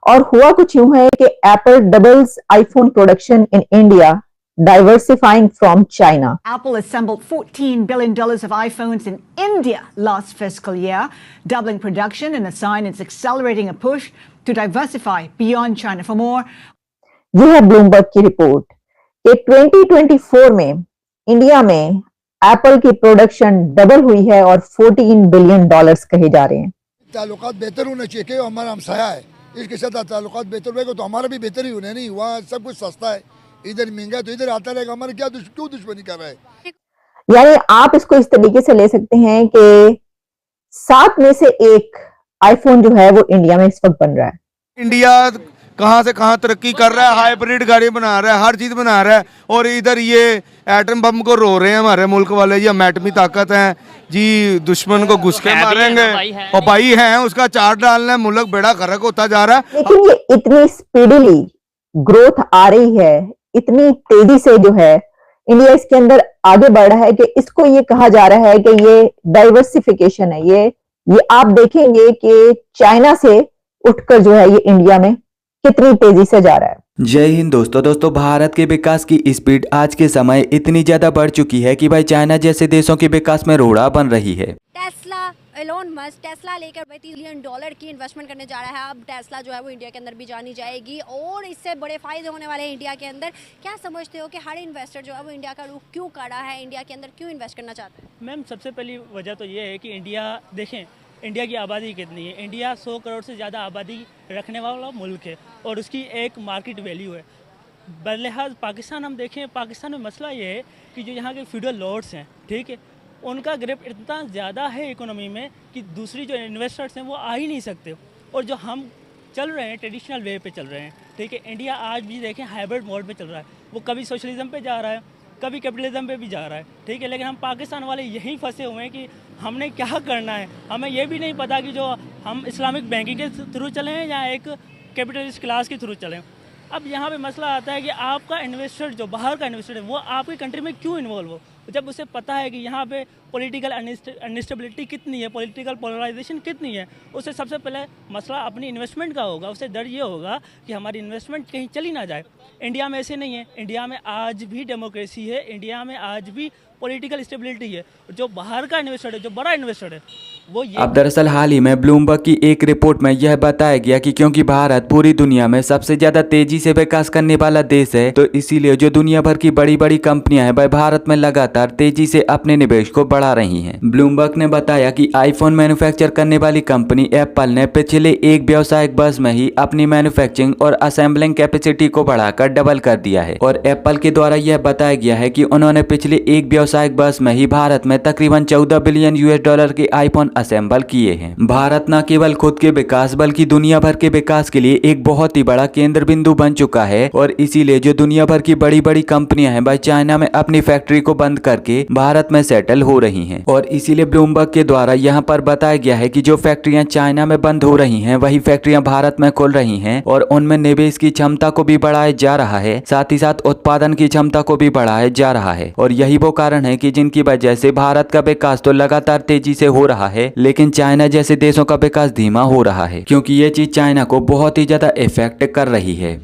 और हुआ कुछ यूं है कि Apple doubles iPhone production in India, diversifying from China. Apple assembled $14 billion of iPhones in India last fiscal year, doubling production and a sign it's accelerating a push to diversify beyond China. For more, ये है Bloomberg की report कि 2024 में India में Apple की production double हुई है और $14 बिलियन कहे जा रहे हैं। ताल्लुकात बेहतर होने चाहिए कि हमारा हमसाया है, इसके साथ ताल्लुकात बेहतर होगा तो हमारा भी बेहतर ही होने, नहीं वहाँ सब कुछ सस्ता है, इधर महंगा तो इधर आता रहेगा, हमारे क्यों दुश्मनी कर रहा है। यानी आप इसको इस तरीके से ले सकते हैं कि 7 में से 1 आईफोन जो है वो इंडिया में इस वक्त बन रहा है। इंडिया कहाँ से कहाँ तरक्की कर रहा है, हाइब्रिड गाड़ी बना रहा है, हर चीज बना रहा है, और इधर ये एटम बम को रो रहे हैं हमारे मुल्क वाले, ये हम एटमी ताकत है जी, दुश्मन को घुस के मारेंगे, और भाई है उसका चार्ट डालना है, मुल्क बेड़ा गर्क होता जा रहा है। लेकिन ये इतनी स्पीडली ग्रोथ आ रही है, इतनी तेजी से जो है इंडिया इसके अंदर आगे बढ़ रहा है कि इसको ये कहा जा रहा है कि ये डाइवर्सिफिकेशन है। ये आप देखेंगे कि चाइना से उठकर जो है ये इंडिया में कितनी तेजी से जा रहा है। जय हिंद दोस्तों, भारत के विकास की स्पीड आज के समय इतनी ज्यादा बढ़ चुकी है कि भाई चाइना जैसे देशों के विकास में रोड़ा बन रही है। टेस्ला, एलोन मस्क टेस्ला लेकर $30 बिलियन की इन्वेस्टमेंट करने जा रहा है। अब टेस्ला जो है वो इंडिया के अंदर भी जानी जाएगी और इससे बड़े फायदे होने वाले हैं इंडिया के अंदर। क्या समझते हो कि हर इन्वेस्टर जो है वो इंडिया का रुख क्यों कर रहा है, इंडिया के अंदर क्यों इन्वेस्ट करना चाहता है? मैम, सबसे पहली वजह तो ये है कि इंडिया देखें, इंडिया की आबादी कितनी है। इंडिया 100 करोड़ से ज़्यादा आबादी रखने वाला मुल्क है और उसकी एक मार्केट वैल्यू है। बरलिहाज पाकिस्तान हम देखें, पाकिस्तान में मसला ये है कि जो यहाँ के फ्यूडल लॉर्ड्स हैं, ठीक है, उनका ग्रिप इतना ज़्यादा है इकोनॉमी में कि दूसरी जो इन्वेस्टर्स हैं वो आ ही नहीं सकते। और जो हम चल रहे हैं ट्रेडिशनल वे पे चल रहे हैं, ठीक है, इंडिया आज भी देखें हाइब्रिड मोड पे चल रहा है। वो कभी सोशलिज्म पे जा रहा है, कभी कैपिटलिज्म पे भी जा रहा है, ठीक है, लेकिन हम पाकिस्तान वाले यहीं फंसे हुए हैं कि हमने क्या करना है। हमें ये भी नहीं पता कि जो हम इस्लामिक बैंकिंग के थ्रू चलें या एक कैपिटलिस्ट क्लास के थ्रू चलें। अब यहाँ पे मसला आता है कि आपका इन्वेस्टर जो बाहर का इन्वेस्टर है वो आपकी कंट्री में क्यों इन्वॉल्व हो, जब उसे पता है कि यहाँ पे पॉलिटिकल अनस्टेबिलिटी कितनी है, पॉलिटिकल पोलराइजेशन कितनी है। उसे सबसे पहले मसला अपनी इन्वेस्टमेंट का होगा। उसे डर ये होगा कि हमारी इन्वेस्टमेंट कहीं चली ना जाए। इंडिया में ऐसे नहीं है, इंडिया में आज भी डेमोक्रेसी है, इंडिया में आज भी पॉलिटिकल स्टेबिलिटी है। जो बाहर का इन्वेस्टर है, जो बड़ा इन्वेस्टर है, वो ये अब दरअसल हाल ही में ब्लूमबर्ग की एक रिपोर्ट में यह बताया गया कि क्योंकि भारत पूरी दुनिया में सबसे ज्यादा तेजी से विकास करने वाला देश है, तो इसीलिए जो दुनिया भर की बड़ी बड़ी कंपनियां हैं वह भारत में लगातार तेजी से अपने निवेश को बढ़ा रही हैं। ब्लूमबर्ग ने बताया कि आईफोन मैन्युफैक्चर करने वाली कंपनी एप्पल ने पिछले एक व्यावसायिक वर्ष में ही अपनी मैन्युफैक्चरिंग और असेंबलिंग कैपेसिटी को बढ़ाकर डबल कर दिया है। और एप्पल के द्वारा यह बताया गया है कि उन्होंने पिछले एक व्यावसायिक वर्ष में ही भारत में तकरीबन $14 बिलियन के आईफोन असेंबल किए हैं। भारत न केवल खुद के विकास बल्कि दुनिया भर के विकास के लिए एक बहुत ही बड़ा केंद्र बिंदु बन चुका है, और इसीलिए जो दुनिया भर की बड़ी बड़ी कंपनियां हैं वह चाइना में अपनी फैक्ट्री को बंद करके भारत में सेटल हो रही हैं। और इसीलिए ब्लूमबर्ग के द्वारा यहाँ पर बताया गया है कि जो फैक्ट्रियां चाइना में बंद हो रही हैं वही फैक्ट्रियां भारत में खुल रही हैं, और उनमें निवेश की क्षमता को भी बढ़ाया जा रहा है, साथ ही साथ उत्पादन की क्षमता को भी बढ़ाया जा रहा है। और यही वो कारण है कि जिनकी वजह से भारत का विकास तो लगातार तेजी से हो रहा है, लेकिन चाइना जैसे देशों का विकास धीमा हो रहा है, क्योंकि ये चीज चाइना को बहुत ही ज्यादा इफेक्ट कर रही है।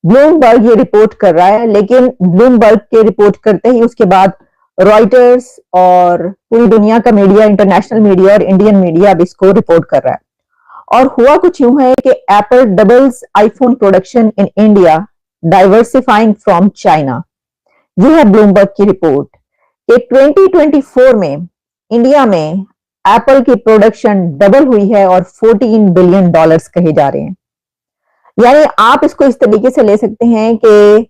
ब्लूमबर्ग ये रिपोर्ट कर रहा है, लेकिन ब्लूमबर्ग के रिपोर्ट करते ही उसके बाद रॉयटर्स और पूरी दुनिया का मीडिया, इंटरनेशनल मीडिया और इंडियन मीडिया अब इसको रिपोर्ट कर रहा है। और हुआ कुछ यूं है कि Apple doubles iPhone production in India, diversifying from China. ये है ब्लूमबर्ग की रिपोर्ट कि 2024 में इंडिया में एप्पल की प्रोडक्शन डबल हुई है और $14 बिलियन कहे जा रहे हैं। यानी आप इसको इस तरीके से ले सकते हैं कि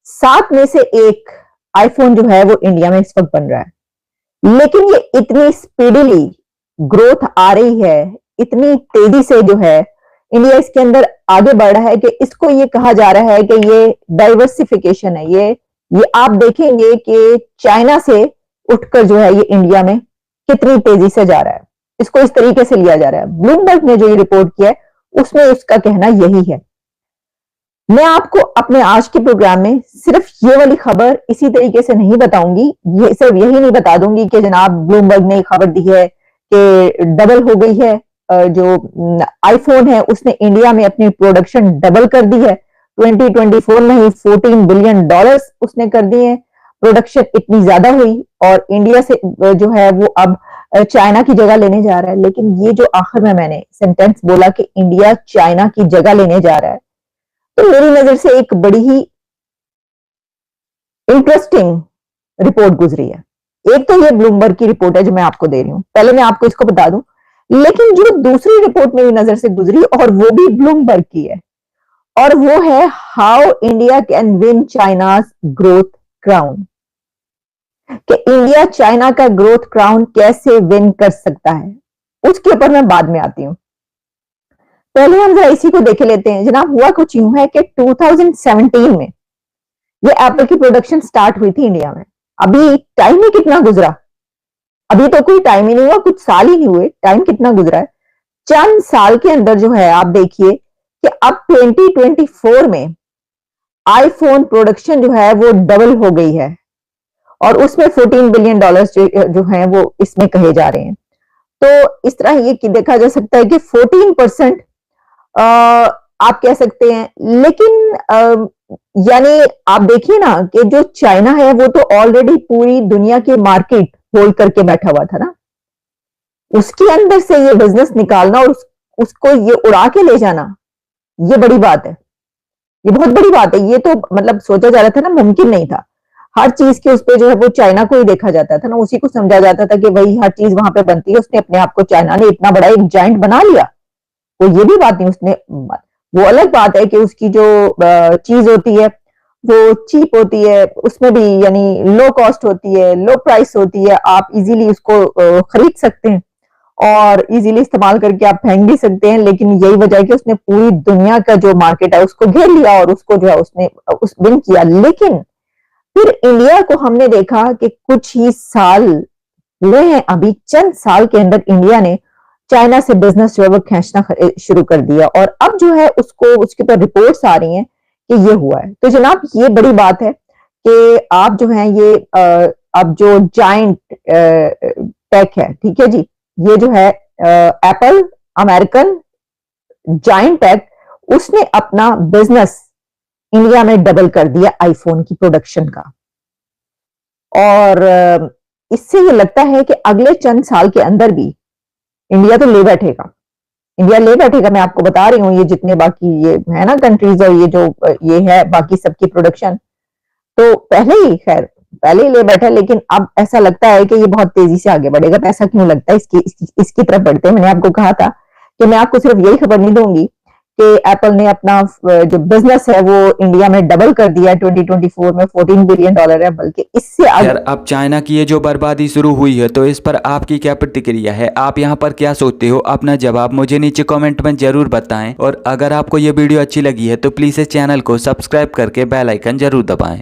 7 में से 1 आईफोन जो है वो इंडिया में इस वक्त बन रहा है। लेकिन ये इतनी स्पीडली ग्रोथ आ रही है, इतनी तेजी से जो है इंडिया इसके अंदर आगे बढ़ रहा है कि इसको ये कहा जा रहा है कि ये डाइवर्सिफिकेशन है। ये आप देखेंगे कि चाइना से उठकर जो है ये इंडिया में कितनी तेजी से जा रहा है, इसको इस तरीके से लिया जा रहा है। ब्लूमबर्ग ने जो ये रिपोर्ट किया है उसमें उसका कहना यही है। मैं आपको अपने आज के प्रोग्राम में सिर्फ ये वाली खबर इसी तरीके से नहीं बताऊंगी, ये सिर्फ यही नहीं बता दूंगी कि जनाब ब्लूमबर्ग ने खबर दी है कि डबल हो गई है जो आईफोन है उसने इंडिया में अपनी प्रोडक्शन डबल कर दी है। 2024 में ही $14 बिलियन उसने कर दिए हैं। प्रोडक्शन इतनी ज्यादा हुई और इंडिया से जो है वो अब चाइना की जगह लेने जा रहा है। लेकिन ये जो आखिर में मैंने सेंटेंस बोला कि इंडिया चाइना की जगह लेने जा रहा है, तो मेरी नजर से एक बड़ी ही इंटरेस्टिंग रिपोर्ट गुजरी है। एक तो ये ब्लूमबर्ग की रिपोर्ट है जो मैं आपको दे रही हूं, पहले मैं आपको इसको बता दूं। लेकिन जो दूसरी रिपोर्ट मेरी नजर से गुजरी और वो भी ब्लूमबर्ग की है, और वो है how India can win China's growth crown, कि इंडिया चाइना का ग्रोथ क्राउन कैसे विन कर सकता है। उसके ऊपर मैं बाद में आती हूं, पहले हम जरा इसी को देख लेते हैं। जनाब, हुआ कुछ यूं है कि 2017 में ये एप्पल की प्रोडक्शन स्टार्ट हुई थी इंडिया में। अभी टाइम ही कितना गुजरा, अभी तो कोई टाइम ही नहीं हुआ, कुछ साल ही नहीं हुए, टाइम कितना गुजरा है। चंद साल के अंदर जो है आप देखिए कि अब 2024 में आईफोन प्रोडक्शन जो है वो डबल हो गई है और उसमें $14 बिलियन जो है वो इसमें कहे जा रहे हैं। तो इस तरह ये देखा जा सकता है कि 14% आप कह सकते हैं। लेकिन यानी आप देखिए ना कि जो चाइना है वो तो ऑलरेडी पूरी दुनिया की मार्केट होल्ड करके बैठा हुआ था ना, उसके अंदर से ये बिजनेस निकालना और उसको ये उड़ा के ले जाना, ये बड़ी बात है, ये बहुत बड़ी बात है। ये तो मतलब सोचा जा रहा था ना, मुमकिन नहीं था। हर चीज के उस पे जो है वो चाइना को ही देखा जाता था ना, उसी को समझा जाता था कि वही हर चीज वहां पे बनती है। उसने अपने आप को, चाइना ने इतना बड़ा एक जाइंट बना लिया, तो ये भी बात नहीं उसने। वो अलग बात है कि उसकी जो चीज होती है वो चीप होती है, उसमें भी यानी लो कॉस्ट होती है, लो प्राइस होती है, आप इजीली उसको खरीद सकते हैं और इजीली इस्तेमाल करके आप फेंक भी सकते हैं। लेकिन यही वजह है कि उसने पूरी दुनिया का जो मार्केट है उसको घेर लिया और उसको जो है उसने विन किया। लेकिन फिर इंडिया को हमने देखा कि कुछ ही साल हुए हैं, अभी चंद साल के अंदर इंडिया ने चाइना से बिजनेस जो है वो खींचना शुरू कर दिया और अब जो है उसको उसके ऊपर रिपोर्ट्स आ रही हैं कि ये हुआ है। तो जनाब ये बड़ी बात है कि आप जो है ये अब जो जाइंट टेक है, ठीक है जी, ये जो है एप्पल अमेरिकन जाइंट टेक, उसने अपना बिजनेस इंडिया में डबल कर दिया आईफोन की प्रोडक्शन का। और इससे ये लगता है कि अगले चंद साल के अंदर भी इंडिया तो ले बैठेगा, इंडिया ले बैठेगा। मैं आपको बता रही हूँ, ये जितने बाकी ये है ना कंट्रीज और ये जो ये है बाकी सबकी प्रोडक्शन तो पहले ही खैर पहले ही ले बैठा, लेकिन अब ऐसा लगता है कि ये बहुत तेजी से आगे बढ़ेगा। तो ऐसा क्यों लगता है, इसकी तरफ बढ़ते हैं। मैंने आपको कहा था कि मैं आपको सिर्फ यही खबर नहीं दूंगी कि एप्पल ने अपना जो बिजनेस है वो इंडिया में डबल कर दिया। 2024 में $14 बिलियन है, बल्कि इससे यार अब चाइना की ये जो बर्बादी शुरू हुई है तो इस पर आपकी क्या प्रतिक्रिया है, आप यहाँ पर क्या सोचते हो? अपना जवाब मुझे नीचे कमेंट में जरूर बताएं और अगर आपको ये वीडियो अच्छी लगी है तो प्लीज इस चैनल को सब्सक्राइब करके बेल आइकन जरूर दबाएं।